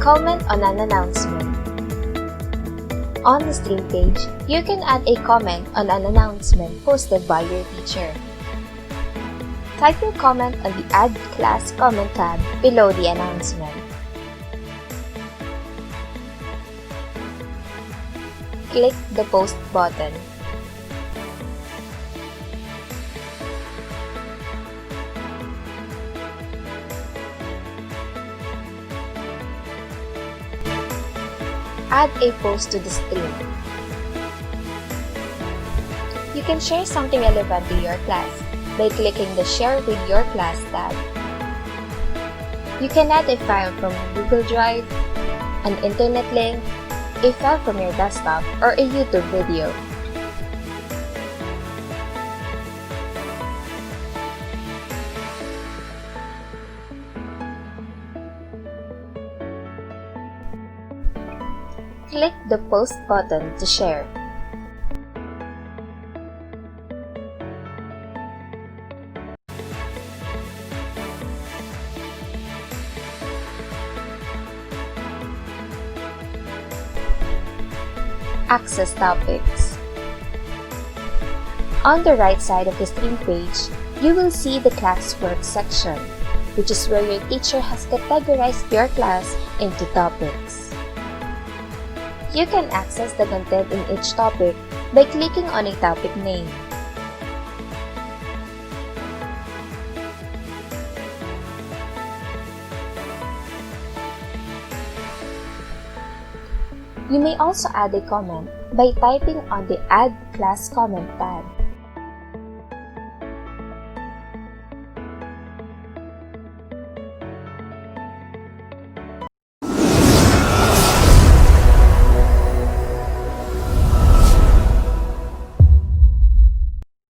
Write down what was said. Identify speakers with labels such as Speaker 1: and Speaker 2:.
Speaker 1: Comment on an announcement. On the stream page, you can add a comment on an announcement posted by your teacher. Type your comment on the Add Class Comment tab below the announcement. Click the Post button. Add a post to the stream. You can share something relevant to your class by clicking the Share with Your Class tab. You can add a file from Google Drive, an internet link, a file from your desktop, or a YouTube video. Click the Post button to share. Access topics. On the right side of the stream page, you will see the classwork section, which is where your teacher has categorized your class into topics. You can access the content in each topic by clicking on a topic name. You may also add a comment by typing on the Add Class Comment tab.